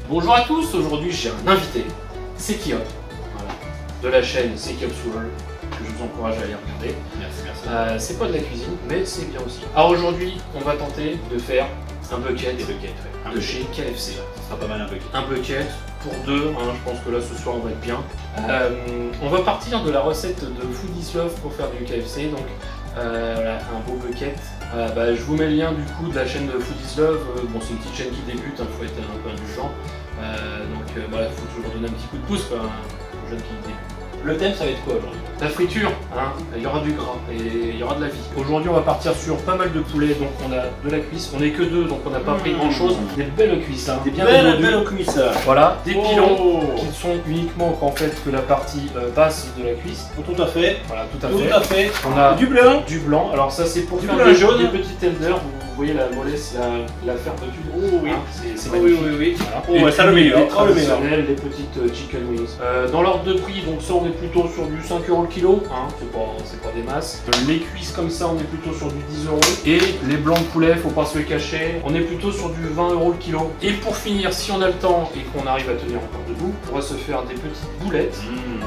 Bonjour à tous, aujourd'hui j'ai un invité, Sekiop, voilà, de la chaîne Sekiop Soul, que je vous encourage à aller regarder. Merci. C'est pas de la cuisine, mais c'est bien aussi. Alors aujourd'hui, on va tenter de faire un bucket, de chez KFC. Ça sera pas mal un bucket. Un bucket pour deux, hein, je pense que là ce soir on va être bien. On va partir de la recette de Foodies Love pour faire du KFC, donc voilà, un beau bucket. Je vous mets le lien du coup de la chaîne de Foodies Love. Bon, c'est une petite chaîne qui débute, il faut être un peu indulgent. Il faut toujours donner un petit coup de pouce quoi, aux jeunes qui débutent. Le thème, ça va être quoi aujourd'hui? La friture, hein, il y aura du gras et il y aura de la vie. Aujourd'hui, on va partir sur pas mal de poulet, donc on a de la cuisse. On est que deux, donc on n'a pas pris grand chose. Des belles cuisses, hein, des bien belle cuisse. Voilà, des pilons qui ne sont uniquement qu'en fait que la partie basse de la cuisse. Tout à fait. Voilà, tout Tout à fait. On a du blanc. Du blanc. Alors ça, c'est pour Du faire blanc jaune. des petits tenders. Vous voyez la mollesse, la fermeture. Oh oui. Hein, c'est Oui, magnifique. oui, oui. Voilà. Oh, Et ouais, ça puis, le meilleur. les Oh, le meilleur. traditionnels, les petites chicken wings. Dans l'ordre de prix, donc ça on est plutôt sur du 5 € le kilo, hein, c'est pas des masses. Les cuisses comme ça, on est plutôt sur du 10 €. Et les blancs de poulet, faut pas se le cacher, on est plutôt sur du 20 € le kilo. Et pour finir, si on a le temps et qu'on arrive à tenir encore debout, on va se faire des petites boulettes.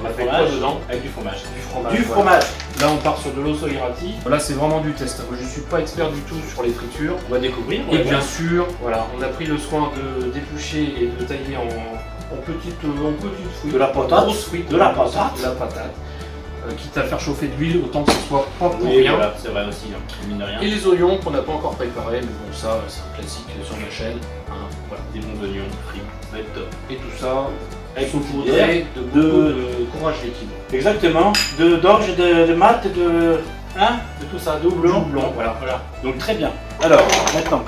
Avec quoi dedans? Avec du fromage. Du fromage. Là on part sur de l'osso-irati. Là c'est vraiment du test. Moi je suis pas expert du tout sur les fritures. On va découvrir. Et bien sûr, voilà, on a pris le soin de d'éplucher et de tailler en petites fruits. De la patate. Grosses fruits. De la patate. De la patate. Quitte à faire chauffer de l'huile, autant que ce soit pas pour Oui, rien. voilà, c'est vrai aussi, hein. Mine de rien. Et les oignons qu'on n'a pas encore préparés, mais bon ça c'est un classique sur ma chaîne. Hein, voilà. Des bons oignons frits, ça va être top. Et tout ça Avec une saupoudré de beaucoup de courage liquide. Exactement. D'orge, de mat, de tout ça, de houblon. Voilà. Donc très bien. Alors, maintenant,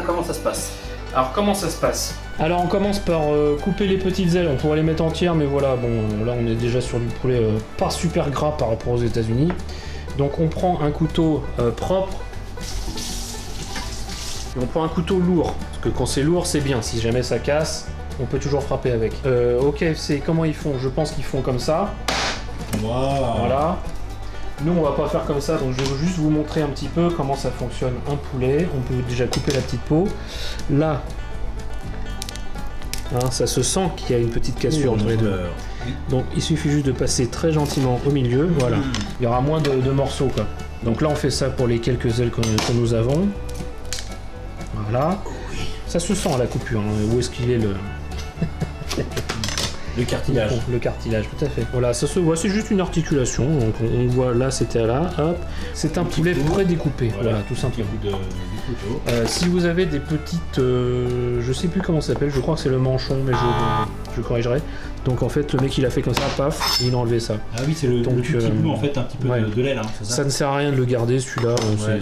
comment ça se passe? Alors comment ça se passe? Alors on commence par couper les petites ailes, on pourrait les mettre entières mais voilà, bon là on est déjà sur du poulet pas super gras par rapport aux États-Unis. Donc on prend un couteau propre et on prend un couteau lourd, parce que quand c'est lourd c'est bien, si jamais ça casse, on peut toujours frapper avec. Au KFC, comment ils font? Je pense qu'ils font comme ça. Wow. Voilà. Nous on va pas faire comme ça, donc je vais juste vous montrer un petit peu comment ça fonctionne un poulet. On peut déjà couper la petite peau. Là, hein, ça se sent qu'il y a une petite cassure entre les deux. Donc il suffit juste de passer très gentiment au milieu, voilà. Il y aura moins de morceaux quoi. Donc là on fait ça pour les quelques ailes que nous avons. Voilà. Ça se sent à la coupure, hein. Où est-ce qu'il est le... Le cartilage. Le cartilage, tout à fait. Voilà, ça se voit, c'est juste une articulation. Donc on voit là, c'était là, hop. C'est un poulet prédécoupé, voilà, tout simplement. Du couteau. Si vous avez des petites, je sais plus comment ça s'appelle, je crois que c'est le manchon, mais je corrigerai. Donc en fait, le mec il a fait comme ça, paf, et il a enlevé ça. Ah oui, c'est le petit bout en fait, un petit peu ouais. de l'aile, hein, c'est ça? Ça ne sert à rien de le garder celui-là,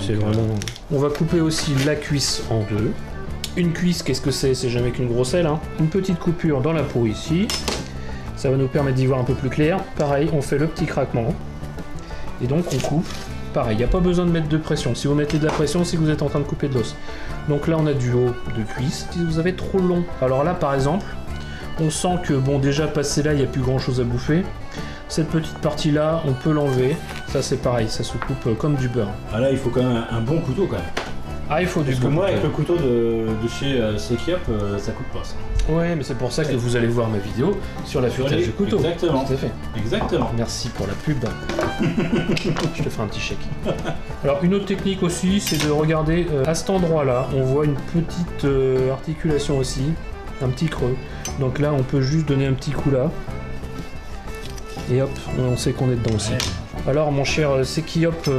c'est vraiment... On va couper aussi la cuisse en deux. Une cuisse, qu'est-ce que c'est? C'est jamais qu'une grosse aile, hein. Une petite coupure dans la peau ici. Ça va nous permettre d'y voir un peu plus clair. Pareil, on fait le petit craquement. Et donc on coupe. Pareil, il n'y a pas besoin de mettre de pression. Si vous mettez de la pression, c'est que vous êtes en train de couper de l'os. Donc là, on a du haut de cuisse. Si vous avez trop long, alors là, par exemple, on sent que, bon, déjà passé là, il n'y a plus grand-chose à bouffer. Cette petite partie-là, on peut l'enlever. Ça, c'est pareil, ça se coupe comme du beurre. Ah là, il faut quand même un bon couteau quand même. Ah, il faut du Parce que bon moi, couteau. avec le couteau de chez Sekiop, ça coupe pas ça. Ouais, mais c'est pour ça que vous allez voir ma vidéo sur l'affûtage du couteau. Exactement. Tout à fait. Exactement. Merci pour la pub. Je te ferai un petit chèque. Alors une autre technique aussi, c'est de regarder à cet endroit-là, on voit une petite articulation aussi, un petit creux. Donc là, on peut juste donner un petit coup là. Et hop, on sait qu'on est dedans aussi. Ouais. Alors mon cher Sekiop,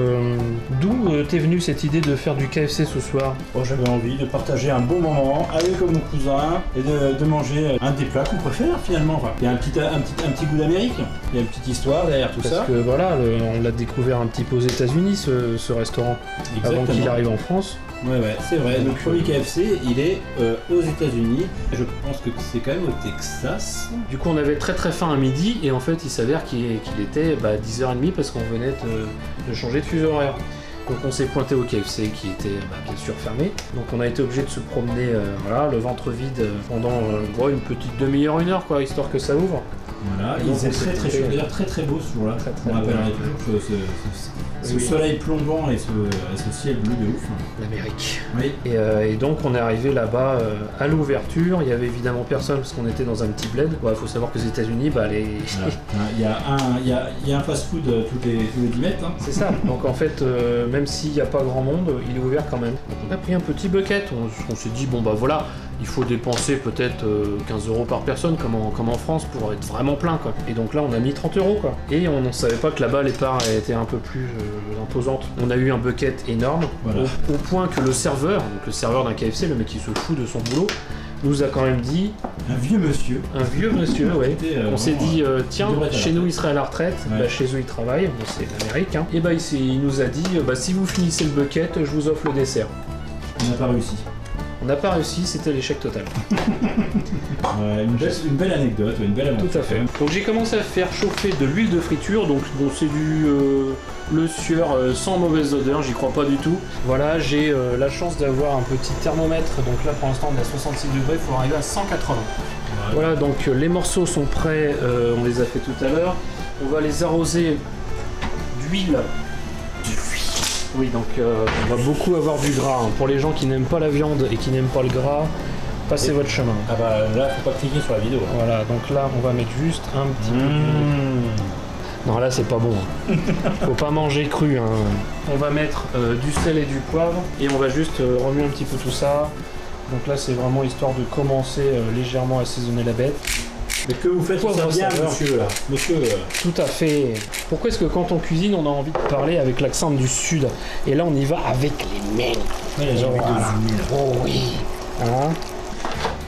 d'où t'es venue cette idée de faire du KFC ce soir? Bon, j'avais envie de partager un bon moment avec mon cousin et de manger un des plats qu'on préfère finalement. Enfin, il y a un petit goût d'Amérique, il y a une petite histoire derrière tout ça. Parce que voilà, on l'a découvert un petit peu aux États-Unis ce restaurant, avant qu'il arrive en France. Ouais, c'est vrai. Le premier KFC, il est aux États-Unis. Je pense que c'est quand même au Texas. Du coup, on avait très faim à midi et en fait, il s'avère qu'il était 10h30 parce qu'on venait de changer de fuseau horaire. Donc, on s'est pointé au KFC qui était bien sûr fermé. Donc, on a été obligé de se promener le ventre vide pendant une petite demi-heure, 1 heure, quoi, histoire que ça ouvre. Voilà, il faisait très chaud, d'ailleurs très beau ce jour-là. Très On rappellerait toujours ce soleil plombant et ce ciel bleu de ouf. L'Amérique. Oui. Et donc on est arrivé là-bas à l'ouverture. Il y avait évidemment personne parce qu'on était dans un petit bled. Il faut savoir que aux États-Unis, les... Voilà. Il y a un fast-food tous les 10 mètres. Hein. C'est ça. Donc en fait, même s'il n'y a pas grand monde, il est ouvert quand même. Donc on a pris un petit bucket. On s'est dit bon voilà. Il faut dépenser peut-être 15 € par personne, comme en France, pour être vraiment plein, quoi. Et donc là, on a mis 30 €, quoi. Et on ne savait pas que là-bas, les parts étaient un peu plus imposantes. On a eu un bucket énorme, voilà. au point que le serveur d'un KFC, le mec qui se fout de son boulot, nous a quand même dit... Un vieux monsieur, ouais. On s'est dit, tiens, chez nous, il serait à la retraite, ouais. Chez eux, il travaille, bon, c'est l'Amérique, hein. Et il nous a dit, si vous finissez le bucket, je vous offre le dessert. On n'a pas réussi. On n'a pas réussi, c'était l'échec total. Une belle anecdote, une belle aventure. Tout à fait. Donc j'ai commencé à faire chauffer de l'huile de friture, donc bon, c'est du le sueur sans mauvaise odeur, j'y crois pas du tout. Voilà, j'ai la chance d'avoir un petit thermomètre, donc là pour l'instant on est à 66 degrés, il faut arriver à 180. Ouais. Voilà, donc les morceaux sont prêts, on les a fait tout à l'heure. On va les arroser d'huile. Oui, donc on va beaucoup avoir du gras. Hein. Pour les gens qui n'aiment pas la viande et qui n'aiment pas le gras, passez votre chemin. Ah là, faut pas cliquer sur la vidéo. Hein. Voilà, donc là, on va mettre juste un petit peu. Non, là, c'est pas bon. Hein. Faut pas manger cru. Hein. On va mettre du sel et du poivre et on va juste remuer un petit peu tout ça. Donc là, c'est vraiment histoire de commencer légèrement à assaisonner la bête. Mais que vous faites ça bien, monsieur, là. Monsieur. Tout à fait. Pourquoi est-ce que quand on cuisine, on a envie de parler avec l'accent du sud? Et là, on y va avec les mains. Ouais, oh oui. Hein,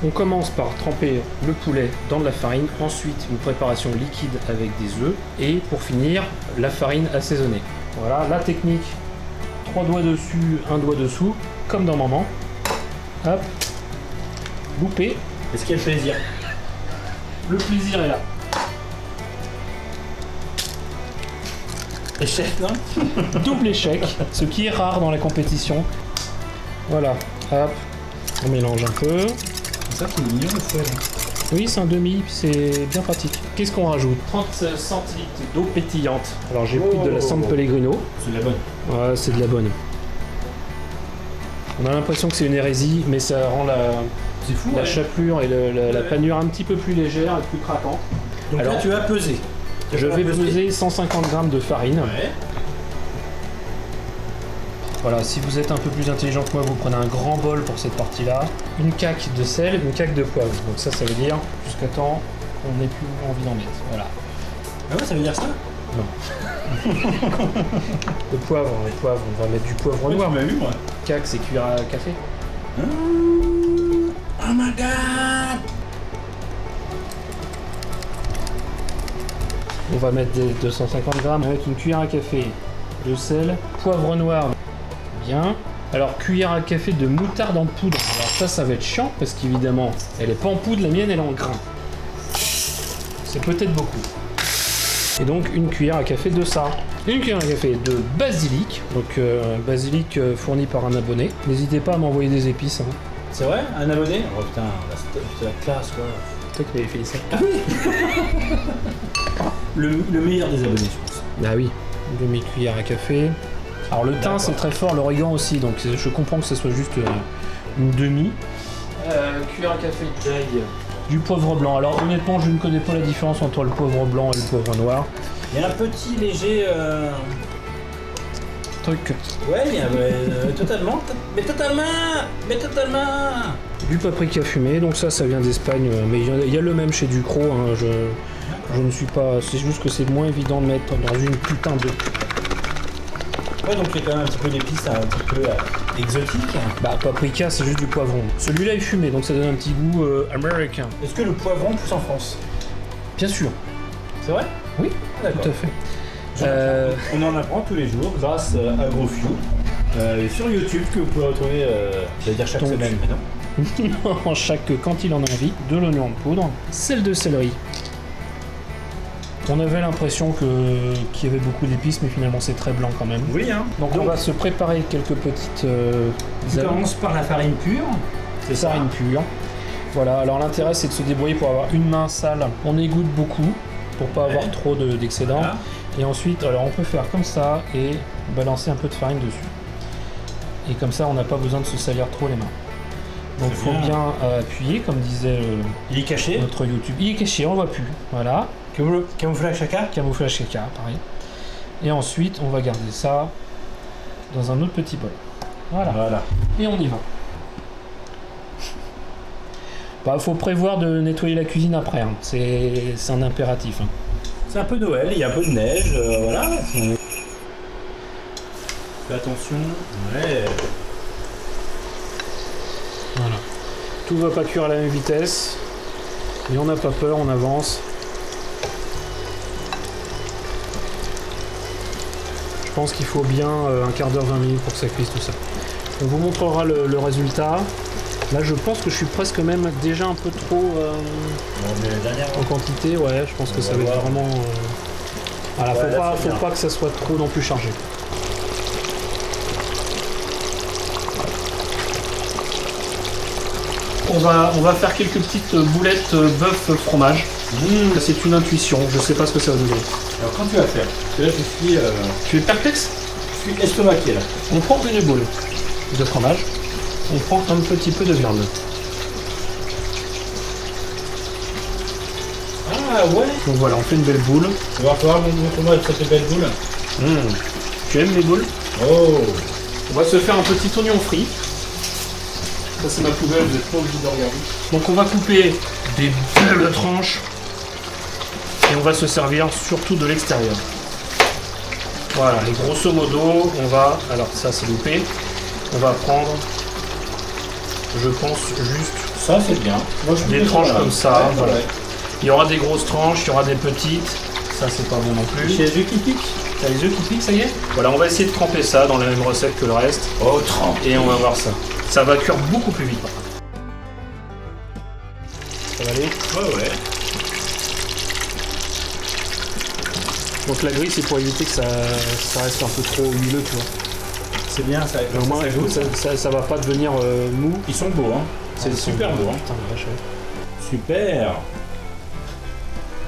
on commence par tremper le poulet dans de la farine, ensuite une préparation liquide avec des œufs, et pour finir, la farine assaisonnée. Voilà, la technique. 3 doigts dessus, 1 doigt dessous, comme dans Maman. Hop. Loupé. Est-ce qu'il y a le plaisir? Le plaisir est là. Échec, non? Double échec, ce qui est rare dans la compétition. Voilà, hop, on mélange un peu. C'est ça qui est mignon le fouet, là. Oui, c'est un demi, c'est bien pratique. Qu'est-ce qu'on rajoute? 30 centilitres d'eau pétillante. Alors j'ai pris de la San Pellegrino. C'est de la bonne. Ouais, c'est de la bonne. On a l'impression que c'est une hérésie, mais ça rend la chapelure et la panure un petit peu plus légère et plus craquante. Donc alors, là, tu vas peser. Je vais peser 150 g de farine. Ouais. Voilà, si vous êtes un peu plus intelligent que moi, vous prenez un grand bol pour cette partie-là. Une caque de sel, une caque de poivre. Donc ça veut dire jusqu'à temps qu'on n'ait plus envie d'en mettre. Voilà. Ah ouais, ça veut dire ça? Non. Le poivre, on va mettre du poivre noir. Tu m'as vu, moi. Caque, c'est cuillère à café. Oh my god! On va mettre des 250 g avec une cuillère à café de sel, poivre noir. Bien. Alors, cuillère à café de moutarde en poudre. Alors ça va être chiant parce qu'évidemment, elle est pas en poudre, la mienne elle est en grain. C'est peut-être beaucoup. Et donc une cuillère à café de ça. Une cuillère à café de basilic. Donc basilic fourni par un abonné. N'hésitez pas à m'envoyer des épices. Hein. C'est vrai? Un abonné? Oh putain, c'est la classe quoi. Toi qui m'avais fait ça. Ah oui. le meilleur des abonnés, je pense. Ah oui, une demi-cuillère à café. Alors le thym c'est très fort, l'origan aussi, donc je comprends que ce soit juste une demi. Cuillère à café d'ail. Du poivre blanc. Alors honnêtement, je ne connais pas la différence entre le poivre blanc et le poivre noir. Il y a un petit léger truc. Ouais, il y a totalement. Mais totalement. Du paprika fumé, donc ça vient d'Espagne, mais il y a le même chez Ducros. Hein, je ne suis pas. C'est juste que c'est moins évident de mettre dans une putain de. Ouais, donc il y a quand même un petit peu d'épices, un petit peu exotique. Bah, paprika, c'est juste du poivron. Celui-là est fumé, donc ça donne un petit goût américain. Est-ce que le poivron pousse en France? Bien sûr. C'est vrai? Oui, d'accord. Tout à fait. On en apprend tous les jours grâce à AgroFuel sur YouTube que vous pouvez retrouver, j'allais dire chaque semaine, mais non. Quand il en a envie, de l'oignon en poudre, sel de céleri. On avait l'impression qu'il y avait beaucoup d'épices, mais finalement c'est très blanc quand même. Oui, hein. Donc on va se préparer quelques petites. Tu commences par la farine pure. C'est farine pure. Voilà, alors l'intérêt c'est de se débrouiller pour avoir une main sale. On égoutte beaucoup pour pas avoir trop d'excédent. Voilà. Et ensuite, alors on peut faire comme ça et balancer un peu de farine dessus. Et comme ça, on n'a pas besoin de se salir trop les mains. Donc il faut bien appuyer, comme disait Il est caché. notre YouTube. Il est caché, on ne voit plus. Voilà. Camouflage caca. Camouflage caca, pareil. Et ensuite, on va garder ça dans un autre petit bol. Voilà. Et on y va. Bah, faut prévoir de nettoyer la cuisine après. Hein. C'est un impératif. Hein. C'est un peu Noël, il y a un peu de neige, voilà. Fais attention. Ouais. Voilà. Tout va pas cuire à la même vitesse. Mais on n'a pas peur, on avance. Je pense qu'il faut bien un quart d'heure, 20 minutes pour que ça cuise tout ça. On vous montrera le résultat. Là, je pense que je suis presque même déjà un peu trop en quantité. Ouais, je pense que ça va être vraiment... Voilà, faut pas que ça soit trop non plus chargé. On va faire quelques petites boulettes bœuf fromage. C'est une intuition, je sais pas ce que ça va donner. Alors quand tu vas faire, parce que là je suis... Tu es perplexe? Je suis estomaqué là. On prend une boule de fromage, on prend un petit peu de viande. Ah ouais. Donc voilà, on fait une belle boule. Tu vas voir montre-moi cette belle boule. Tu aimes les boules? Oh. On va se faire un petit oignon frit. Ça c'est ma poubelle, vous n'êtes pas obligé de regarder. Donc on va couper des belles tranches et on va se servir surtout de l'extérieur. Voilà, et grosso modo, on va, alors ça c'est loupé, on va prendre, je pense juste ça c'est bien. Moi, des tranches comme ça. Ouais, voilà. Ouais. Il y aura des grosses tranches, il y aura des petites, ça c'est pas bon non plus. J'ai les yeux qui piquent. T'as les yeux qui piquent, ça y est? Voilà, on va essayer de tremper ça dans la même recette que le reste. Oh, trempe. Et on va voir ça. Ça va cuire beaucoup plus vite. Ça va aller? Ouais. Donc la grille c'est pour éviter que ça reste un peu trop huileux, tu vois. C'est bien, ça. Au moins ça va pas devenir mou. Ils sont beaux, hein. C'est super beau, hein. Putain, la vache, ouais. Super.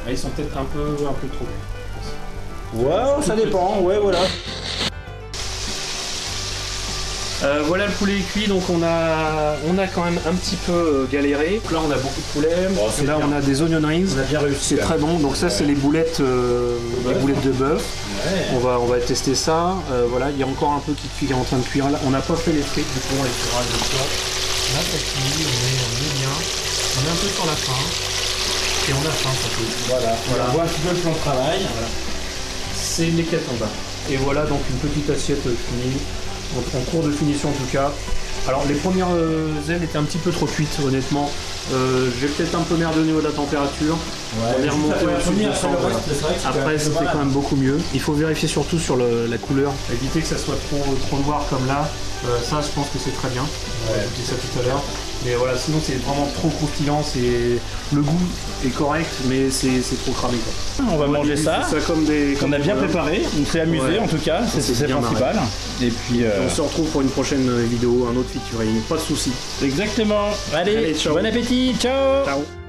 Ah, ils sont peut-être un peu trop. Wow, ça dépend, ouais, voilà. Voilà le poulet cuit, donc on a quand même un petit peu galéré. Donc là on a beaucoup de poulet, c'est là bien. on a des onion rings, On a bien réussi. c'est très bon. Donc ça c'est les boulettes de bœuf. Ouais. On va tester ça. Voilà, il y a encore un peu qui est en train de cuire là. On n'a pas fait les frites, du coup on les fera deux fois. Là ça cuit, on est bien. On est un peu sur la fin. Et on a faim surtout. Voilà. On voit un petit peu le plan de travail. Voilà. C'est l'hécatombe en bas. Et voilà donc une petite assiette finie. En cours de finition en tout cas. Alors les premières ailes étaient un petit peu trop cuites honnêtement. J'ai peut-être un peu merdé au niveau de la température. On est remonté au-dessus de 200. Voilà. Après c'était quand même beaucoup mieux. Il faut vérifier surtout sur la couleur. Éviter que ça soit trop noir comme là. Ça je pense que c'est très bien. J'ai dit ça tout à l'heure. Mais voilà, sinon c'est vraiment trop croustillant. Le goût est correct mais c'est trop cramé quoi. On va manger ça. Comme On a bien préparé, on s'est amusé Ouais. en tout cas, c'est bien principal. Et puis On se retrouve pour une prochaine vidéo, un autre featuring, pas de soucis. exactement. Allez, Allez, ciao. bon appétit, ciao. Ciao.